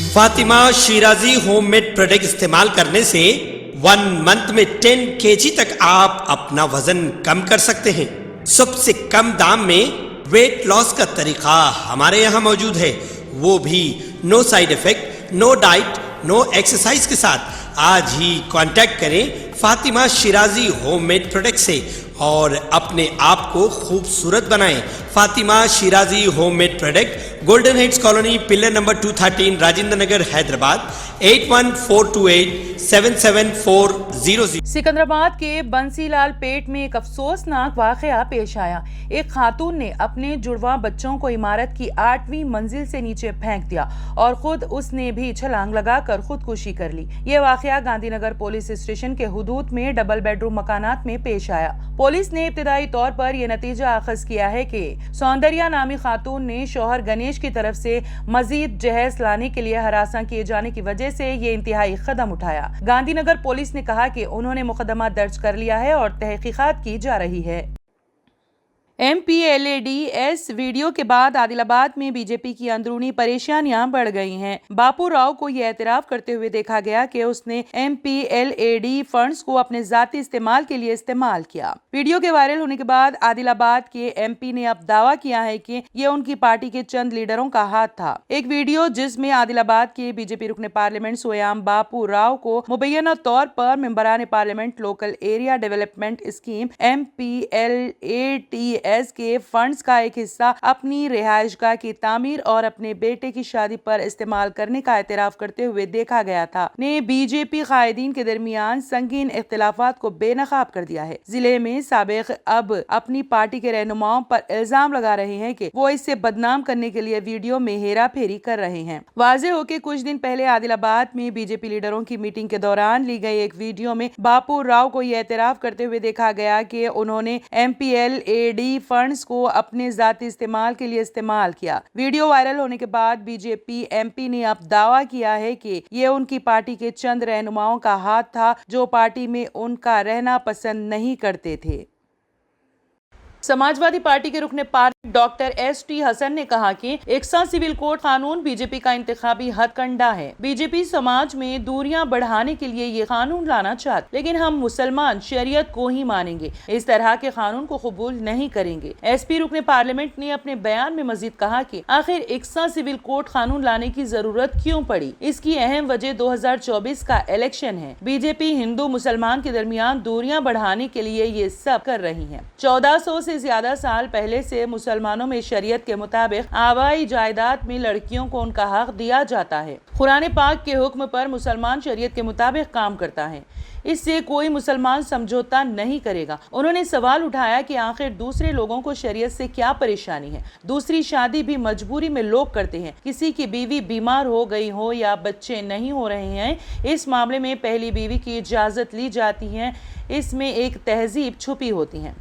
Fatima Shirazi home made product استعمال کرنے سے 1 منتھ میں 10 kg تک آپ اپنا وزن کم کر سکتے ہیں۔ سب سے کم دام میں ویٹ لاس کا طریقہ ہمارے یہاں موجود ہے، وہ بھی no side effect, no diet, no exercise کے ساتھ۔ آج ہی کانٹیکٹ کریں Fatima Shirazi home made product سے اور اپنے آپ کو خوبصورت بنائیں۔ Fatima Shirazi home made product, golden heights colony, pillar number 213، Rajendra Nagar, Hyderabad, 8142877400۔ Secunderabad کے بنسی لال پیٹ میں ایک افسوسناک واقعہ پیش آیا۔ ایک خاتون نے اپنے جڑواں بچوں کو عمارت کی 8ویں منزل سے نیچے پھینک دیا اور خود اس نے بھی چھلانگ لگا کر خودکشی کر لی۔ یہ واقعہ گاندھی نگر پولیس اسٹیشن کے حدود میں ڈبل بیڈ روم مکانات میں پیش آیا۔ پولیس نے ابتدائی طور پر یہ نتیجہ اخذ کیا ہے کہ سوندریا نامی خاتون نے شوہر گنیش کی طرف سے مزید جہیز لانے کے لیے ہراساں کیے جانے کی وجہ سے یہ انتہائی قدم اٹھایا۔ گاندھی نگر پولیس نے کہا کہ انہوں نے مقدمہ درج کر لیا ہے اور تحقیقات کی جا رہی ہے۔ MPLADS ویڈیو کے بعد عادل آباد میں بی جے پی کی اندرونی پریشانیاں بڑھ گئی ہیں۔ باپو راؤ کو یہ اعتراف کرتے ہوئے دیکھا گیا کہ اس نے MPLAD فنڈز کو اپنے ذاتی استعمال کے لیے استعمال کیا۔ ویڈیو کے وائرل ہونے کے بعد عادل آباد کے MP نے اب دعویٰ کیا ہے کہ یہ ان کی پارٹی کے چند لیڈروں کا ہاتھ تھا۔ ایک ویڈیو جس میں عادل آباد کے بی جے پی رکن پارلیمنٹ سویام باپو راؤ کو مبینہ طور پر ممبران parliament local area development scheme MPLATS کے فنڈز کا ایک حصہ اپنی رہائش گاہ کی تعمیر اور اپنے بیٹے کی شادی پر استعمال کرنے کا اعتراف کرتے ہوئے دیکھا گیا تھا، نے بی جے پی قائدین کے درمیان سنگین اختلافات کو بے نقاب کر دیا ہے۔ ضلع میں سابق اب اپنی پارٹی کے رہنماؤں پر الزام لگا رہے ہیں کہ وہ اس سے بدنام کرنے کے لیے ویڈیو میں ہیرا پھیری کر رہے ہیں۔ واضح ہو کہ کچھ دن پہلے عادل آباد میں بی جے پی لیڈروں کی میٹنگ کے دوران لی گئی ایک ویڈیو میں باپو راؤ کو یہ اعتراف کرتے ہوئے دیکھا گیا کہ انہوں نے MPLAD فنڈز کو اپنے ذاتی استعمال کے لیے استعمال کیا۔ ویڈیو وائرل ہونے کے بعد بی جے پی MP نے اب دعویٰ کیا ہے کہ یہ ان کی پارٹی کے چند رہنماؤں کا ہاتھ تھا جو پارٹی میں ان کا رہنا پسند نہیں کرتے تھے۔ سماجوادی پارٹی کے رکن پارلیمنٹ ڈاکٹر ST حسن نے کہا کہ یکساں سول کوڈ قانون بی جے پی کا انتخابی ہتھ کنڈا ہے۔ بی جے پی سماج میں دوریاں بڑھانے کے لیے یہ قانون لانا چاہتی، لیکن ہم مسلمان شریعت کو ہی مانیں گے، اس طرح کے قانون کو قبول نہیں کریں گے۔ SP رکن پارلیمنٹ نے اپنے بیان میں مزید کہا کہ آخر یکساں سول کوڈ قانون لانے کی ضرورت کیوں پڑی؟ اس کی اہم وجہ 2024 کا الیکشن ہے۔ بی جے پی ہندو مسلمان کے درمیان دوریاں بڑھانے کے لیے یہ سب کر رہی ہے۔ 1400 سے زیادہ سال پہلے سے مسلمانوں میں شریعت کے مطابق آبائی جائیداد میں لڑکیوں کو ان کا حق دیا جاتا ہے۔ قرآن پاک کے حکم پر مسلمان شریعت کے مطابق کام کرتا ہے، اس سے کوئی مسلمان سمجھوتا نہیں کرے گا۔ انہوں نے سوال اٹھایا کہ آخر دوسرے لوگوں کو شریعت سے کیا پریشانی ہے؟ دوسری شادی بھی مجبوری میں لوگ کرتے ہیں، کسی کی بیوی بیمار ہو گئی ہو یا بچے نہیں ہو رہے ہیں، اس معاملے میں پہلی بیوی کی اجازت لی جاتی ہے، اس میں ایک تہذیب چھپی ہوتی ہے۔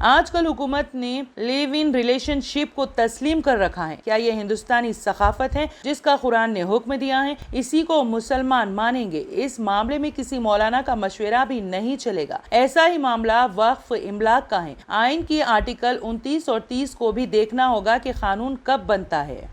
آج کل حکومت نے لیو ان ریلیشن شپ کو تسلیم کر رکھا ہے۔ کیا یہ ہندوستانی ثقافت ہے جس کا قرآن نے حکم دیا ہے؟ اسی کو مسلمان مانیں گے۔ اس معاملے میں کسی مولانا کا مشورہ بھی نہیں چلے گا۔ ایسا ہی معاملہ وقف املاک کا ہے۔ آئین کی آرٹیکل 29 اور 30 کو بھی دیکھنا ہوگا کہ قانون کب بنتا ہے۔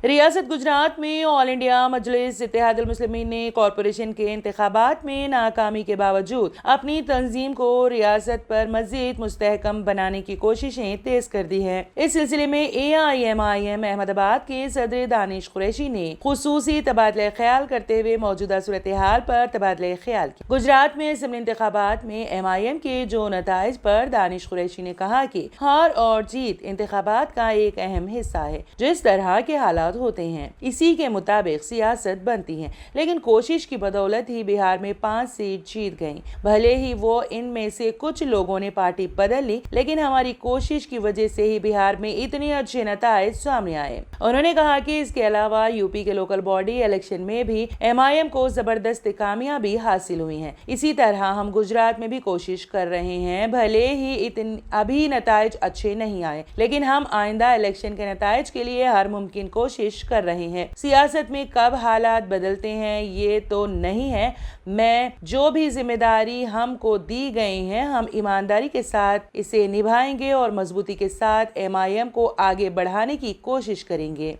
ریاست گجرات میں آل انڈیا مجلس اتحاد المسلمین نے کارپوریشن کے انتخابات میں ناکامی کے باوجود اپنی تنظیم کو ریاست پر مزید مستحکم بنانے کی کوششیں تیز کر دی ہیں۔ اس سلسلے میں AIMIM احمد آباد کے صدر دانش قریشی نے خصوصی تبادلہ خیال کرتے ہوئے موجودہ صورتحال پر تبادلہ خیال کیا۔ گجرات میں اسمبلی انتخابات میں MIM کے جو نتائج پر دانش قریشی نے کہا کہ ہار اور جیت انتخابات کا ایک اہم حصہ ہے، جس طرح کے حالات ہوتے ہیں اسی کے مطابق سیاست بنتی ہے، لیکن کوشش کی بدولت ہی بہار میں 5 سیٹ جیت گئیں۔ بھلے ہی وہ ان میں سے کچھ لوگوں نے پارٹی بدل لی، لیکن ہماری کوشش کی وجہ سے ہی بہار میں اتنے اچھے نتائج سامنے آئے۔ انہوں نے کہا کہ اس کے علاوہ UP کے لوکل باڈی الیکشن میں بھی MIM کو زبردست کامیابی حاصل ہوئی ہے۔ اسی طرح ہم گجرات میں بھی کوشش کر رہے ہیں، بھلے ہی ابھی نتائج اچھے نہیں آئے، لیکن ہم آئندہ الیکشن کے نتائج کے لیے ہر ممکن کوشش کر رہے ہیں۔ سیاست میں کب حالات بدلتے ہیں یہ تو نہیں ہے، میں جو بھی ذمہ داری ہم کو دی گئی ہیں ہم ایمانداری کے ساتھ اسے نبھائیں گے اور مضبوطی کے ساتھ MIM کو آگے بڑھانے کی کوشش کریں گے۔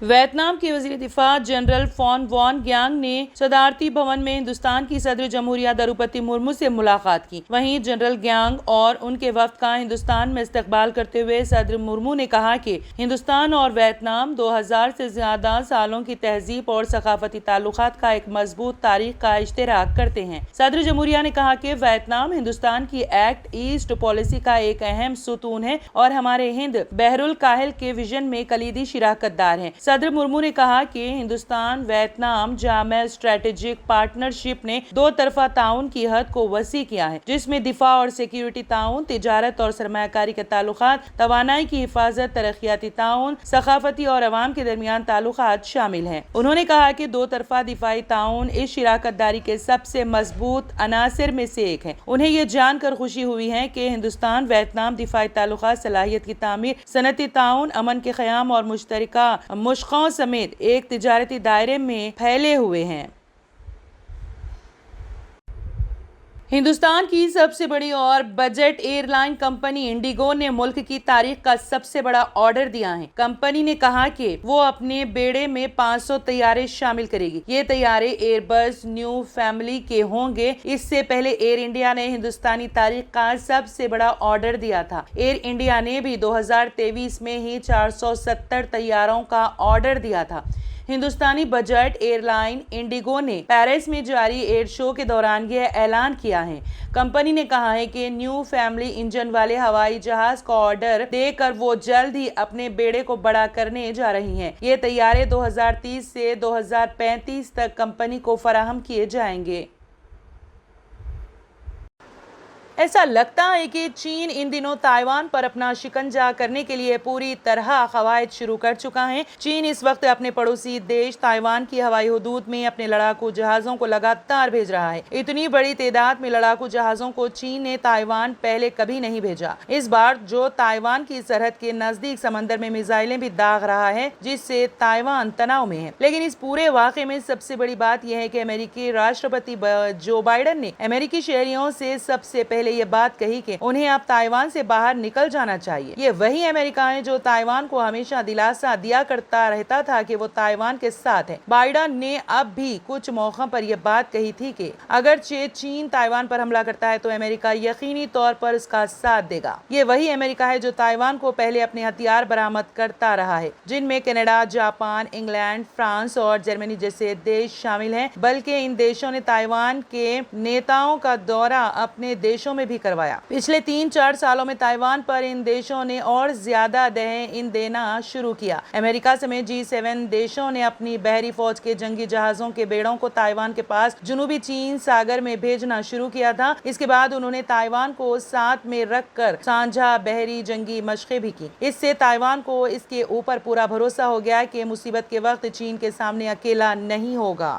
वियतनाम के वजीर दिफा जनरल फॉन वॉन ग्यांग ने सदारती भवन में हिंदुस्तान की सदर जमहूरिया द्रौपदी मुर्मू से मुलाकात की। वहीं जनरल ग्यांग और उनके वफ्द का हिंदुस्तान में इस्तकबाल करते हुए सदर मुर्मू ने कहा कि हिंदुस्तान और वियतनाम 2000 से ज्यादा सालों की तहजीब और सकाफती ताल्लुकात का एक मजबूत तारीख का इश्तराक करते हैं। सदर जमहूरिया ने कहा कि वियतनाम हिंदुस्तान की एक्ट ईस्ट पॉलिसी का एक अहम सुतून है और हमारे हिंद बहरुल काहिल के विजन में कलीदी शिराकतदार हैं। सदर मुर्मू ने कहा कि Hindustan Vietnam Jama strategic partnership ने दो तरफा ताउन की हद को वसी किया है, जिसमें दिफा और सिक्योरिटी ताउन, तिजारत और सरमायाकारी के ताल्लुकात, तवानाई की हिफाजत, तरक्याती ताउन, सकाफती और अवाम के दरमियान ताल्लुकात शामिल हैं। उन्होंने कहा कि दो तरफा दिफाई ताउन इस शिराकतदारी के सबसे मजबूत अनासिर में से एक है। उन्हें ये जानकर खुशी हुई है कि हिंदुस्तान वियतनाम दिफाई ताल्लुकात, सलाहियत की तामीर, सनती ताउन, अमन के क़याम और मुश्तरका मुश्क़ों समेत एक तिजारती दायरे में फैले हुए हैं। हिंदुस्तान की सबसे बड़ी और बजट एयरलाइन कंपनी इंडिगो ने मुल्क की तारीख का सबसे बड़ा ऑर्डर दिया है। कंपनी ने कहा कि वो अपने बेड़े में 500 तैयारे शामिल करेगी। ये तैयारे एयरबस न्यू फैमिली के होंगे। इससे पहले एयर इंडिया ने हिंदुस्तानी तारीख का सबसे बड़ा ऑर्डर दिया था। एयर इंडिया ने भी 2023 में ही 470 तैयारों का ऑर्डर दिया था। हिंदुस्तानी बजट एयरलाइन इंडिगो ने पेरिस में जारी एयर शो के दौरान यह ऐलान किया है। कंपनी ने कहा है कि न्यू फैमिली इंजन वाले हवाई जहाज का ऑर्डर देकर वो जल्द ही अपने बेड़े को बड़ा करने जा रही हैं। ये तैयारे 2030 से 2035 तक कंपनी को फराहम किए जाएंगे। ऐसा लगता है कि चीन इन दिनों ताइवान पर अपना शिकंजा करने के लिए पूरी तरह कवायद शुरू कर चुका है। चीन इस वक्त अपने पड़ोसी देश ताइवान की हवाई हुदूद में अपने लड़ाकू जहाजों को लगातार भेज रहा है। इतनी बड़ी तादाद में लड़ाकू जहाजों को चीन ने ताइवान पहले कभी नहीं भेजा। इस बार जो ताइवान की सरहद के नजदीक समंदर में मिसाइलें भी दाग रहा है, जिससे ताइवान तनाव में है। लेकिन इस पूरे वाक़े में सबसे बड़ी बात यह है कि अमेरिकी राष्ट्रपति जो बाइडन ने अमेरिकी शहरियों से सबसे पहले ये बात कही कि उन्हें अब ताइवान से बाहर निकल जाना चाहिए। ये वही अमेरिका है जो ताइवान को हमेशा दिलासा दिया करता रहता था कि वो ताइवान के साथ है। बाइडन ने अब भी कुछ मौकों पर यह बात कही थी कि अगर चीन ताइवान पर हमला करता है तो अमेरिका यकीनी तौर पर इसका साथ देगा। ये वही अमेरिका है जो ताइवान को पहले अपने हथियार बरामद करता रहा है, जिनमें कनाडा, जापान, इंग्लैंड, फ्रांस और जर्मनी जैसे देश शामिल हैं। बल्कि इन देशों ने ताइवान के नेताओं का दौरा अपने देशों में भी करवाया। पिछले 3-4 सालों में ताइवान पर इन देशों ने और ज्यादा देना शुरू किया। अमेरिका समेत G7 देशों ने अपनी बहरी फौज के जंगी जहाजों के बेड़ों को ताइवान के पास जनूबी चीन सागर में भेजना शुरू किया था। इसके बाद उन्होंने ताइवान को साथ में रखकर साझा बहरी जंगी मशक़ें भी की। इससे ताइवान को इसके ऊपर पूरा भरोसा हो गया कि मुसीबत के वक्त चीन के सामने अकेला नहीं होगा।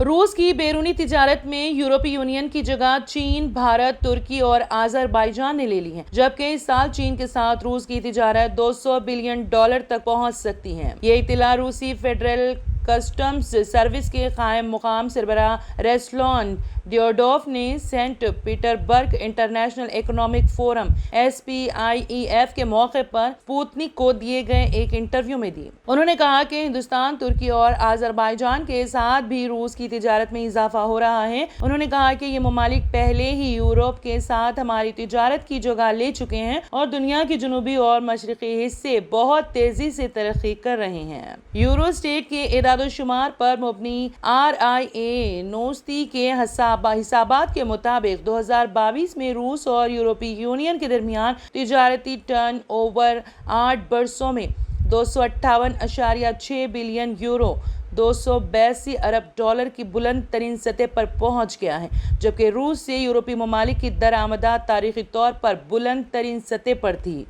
रूस की बैरूनी तिजारत में यूरोपीय यूनियन की जगह चीन, भारत, तुर्की और आज़रबाईजान ने ले ली है, जबकि इस साल चीन के साथ रूस की तिजारत $200 बिलियन तक पहुंच सकती है। ये इत्तला रूसी फेडरल कस्टम्स सर्विस के कायम मुकाम सरबराह रेस्लॉन डियोडोफ ने Saint Petersburg international economic forum SPIEF के मौके पर स्पुतनिक को दिए गए एक इंटरव्यू में दी। उन्होंने कहा कि हिंदुस्तान, तुर्की और आज़रबाईजान के साथ भी रूस की तिजारत में इजाफा हो रहा है। उन्होंने कहा कि ये ममालिक पहले ही यूरोप के साथ हमारी तिजारत की जगह ले चुके हैं और दुनिया के जनूबी और मशरकी हिस्से बहुत तेजी से तरक्की कर रहे हैं। यूरोस्टेट के एदाद-ओ-शुमार पर मुबनी RIA नोस्ती के हिसाबात के मुताबिक 2022 में रूस और यूरोपीय यूनियन के दरमियान तिजारती टर्न ओवर 8 बरसों में 258.6 बिलियन यूरो, $282 अरब की बुलंद तरीन सतह पर पहुंच गया है, जबकि रूस से यूरोपीय ममालिक की दरामदात तारीखी तौर पर बुलंद तरीन सतह पर थी।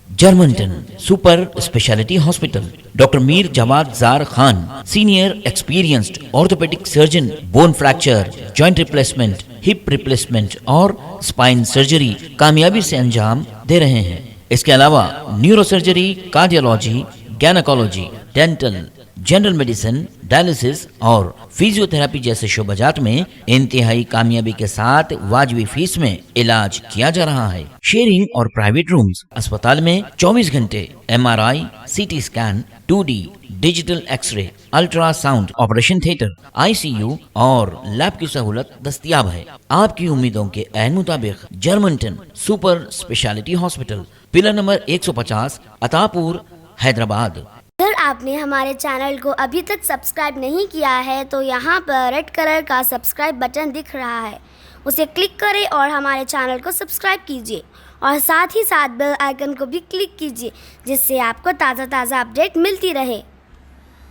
Germanton super speciality hospital, doctor Mir Jawad Jar Khan, senior experienced orthopaedic surgeon, bone fracture, joint replacement, hip replacement और स्पाइन सर्जरी कामयाबी से अंजाम दे रहे हैं। इसके अलावा neuro surgery, cardiology, gynaecology, dental, general medicine, dialysis और फिजियोथेरेपी जैसे शोबाजात में इंतहाई कामयाबी के साथ वाजबी फीस में इलाज किया जा रहा है। शेयरिंग और प्राइवेट रूम्स, अस्पताल में 24 घंटे MRI, CT scan, 2D digital x-ray, ultrasound, operation theatre, ICU और लैब की सहूलत दस्तयाब है। आपकी उम्मीदों के ऐन मुताबिक Germanton super speciality hospital, pillar number 150, Attapur, Hyderabad. अगर आपने हमारे चैनल को अभी तक सब्सक्राइब नहीं किया है तो यहाँ पर रेड कलर का सब्सक्राइब बटन दिख रहा है, उसे क्लिक करें और हमारे चैनल को सब्सक्राइब कीजिए और साथ ही साथ बेल आइकन को भी क्लिक कीजिए, जिससे आपको ताज़ा अपडेट मिलती रहे।